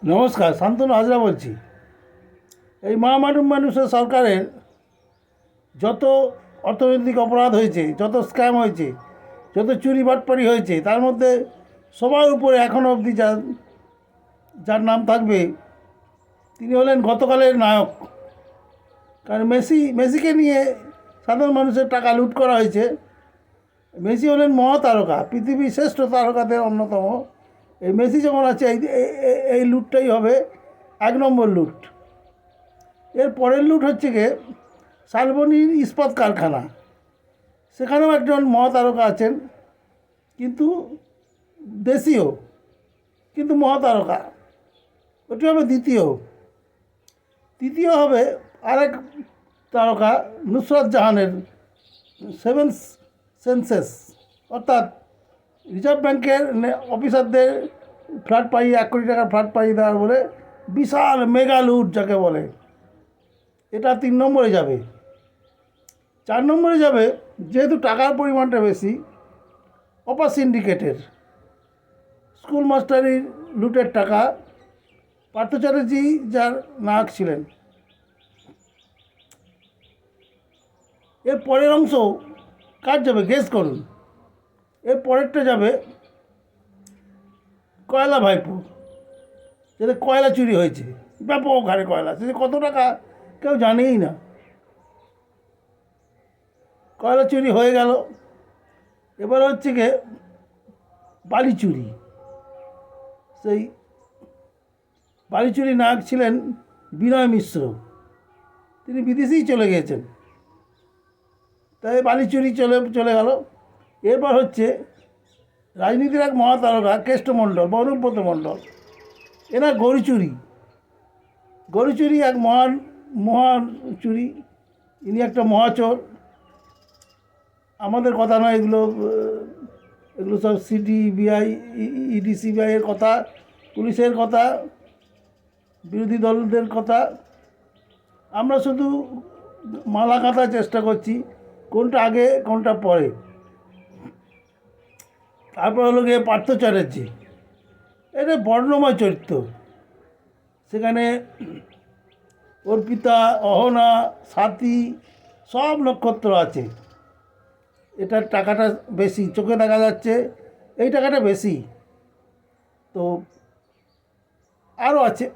নমস্কার, শান্তনু হাজরা বলছি। এই মানুষের সরকারের যত অর্থনৈতিক অপরাধ হয়েছে, যত স্ক্যাম হয়েছে, যত চুরি বাটপাড়ি হয়েছে, তার মধ্যে সবার উপরে এখনও অবধি যার নাম থাকবে তিনি হলেন গতকালের নায়ক। কারণ মেসিকে নিয়ে সাধারণ মানুষের টাকা লুট করা হয়েছে। মেসি হলেন মহাতারকা, পৃথিবীর শ্রেষ্ঠ তারকাদের অন্যতম। এই মেসি যখন আছে এই লুটটাই হবে 1 নম্বর লুট। এর পরের লুট হচ্ছে গিয়ে শালবনির ইস্পাত কারখানা। সেখানেও একজন মহাতারকা আছেন, কিন্তু দেশীয়, কিন্তু মহাতারকা। ওটি হবে তৃতীয় হবে আরেক তারকা, নুসরাত জাহানের 7 সেন্সেস, অর্থাৎ রিজার্ভ ব্যাংকের অফিসারদের ফ্ল্যাট পাইয়ে 1 কোটি টাকার ফ্ল্যাট পাইয়ে দেওয়ার বলে বিশাল মেগা লুট যাকে বলে, এটা 3 নম্বরে যাবে। 4 নম্বরে যাবে, যেহেতু টাকার পরিমাণটা বেশি, অপার সিন্ডিকেটের স্কুল মাস্টারির লুটের টাকা। পার্থ চ্যাটার্জি যার নায়ক ছিলেন। এর পরের অংশ কার যাবে গেস করুন। এর পরেরটা যাবে কয়লা ভাইপো, যাতে কয়লা চুরি হয়েছে, ব্যাপক হারে কয়লা, সে কত টাকা কেউ জানেই না। কয়লা চুরি হয়ে গেল। এবার হচ্ছে গিয়ে বালি চুরি। সেই বালি চুরি নায়ক ছিলেন বিনয় মিশ্র, তিনি বিদেশেই চলে গিয়েছেন, তাই বালি চুরি চলে গেল। এরপর হচ্ছে রাজনীতির এক মহাতারকা কেষ্টমণ্ডল বা অনুব্রত মণ্ডল, এনার গরু চুরি এক মহান চুরি। ইনি একটা মহাচোর। আমাদের কথা নয়, এগুলো সব সিডিবিআই, ইডি, সিবিআইয়ের কথা, পুলিশের কথা, বিরোধী দলদের কথা। আমরা শুধু মালা কাঁথার চেষ্টা করছি, কোনটা আগে কোনটা পরে। তারপর হলো গিয়ে পার্থ চ্যাটার্জি, এটা বর্ণময় চরিত্র। সেখানে অর্পিতা, অহনা, সাথী সব নক্ষত্র আছে। এটার টাকাটা বেশি, চোখে দেখা যাচ্ছে এই টাকাটা বেশি। তো আরও আছে,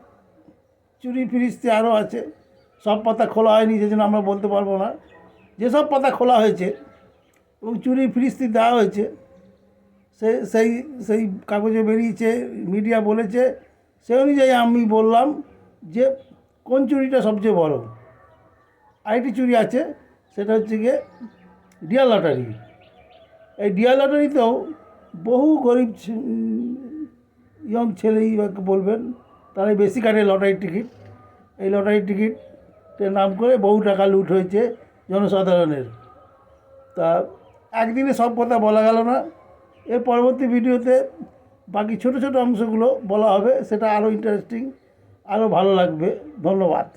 চুরি ফিরিস্তি আরও আছে। সব পাতা খোলা হয়নি, যে জন্য আমরা বলতে পারবো না। যেসব পাতা খোলা হয়েছে এবং চুরি ফিরিস্তি দেওয়া হয়েছে, সেই কাগজে বেরিয়েছে, মিডিয়া বলেছে, সেই অনুযায়ী আমি বললাম যে কোন চুরিটা সবচেয়ে বড়। আরেকটি চুরি আছে, সেটা হচ্ছে গিয়ে ডিয়ার লটারি। এই ডিয়ার লটারিতেও বহু গরিব ইয়ং ছেলেই বলবেন, তারাই বেশি কাটে লটারির টিকিট। এই লটারির টিকিটের নাম করে বহু টাকা লুট হয়েছে জনসাধারণের। তা একদিনে সব কথা বলা গেল না। এর পরবর্তী ভিডিওতে বাকি ছোট ছোট অংশগুলো বলা হবে, সেটা আরও ইন্টারেস্টিং, আরও ভালো লাগবে। ধন্যবাদ।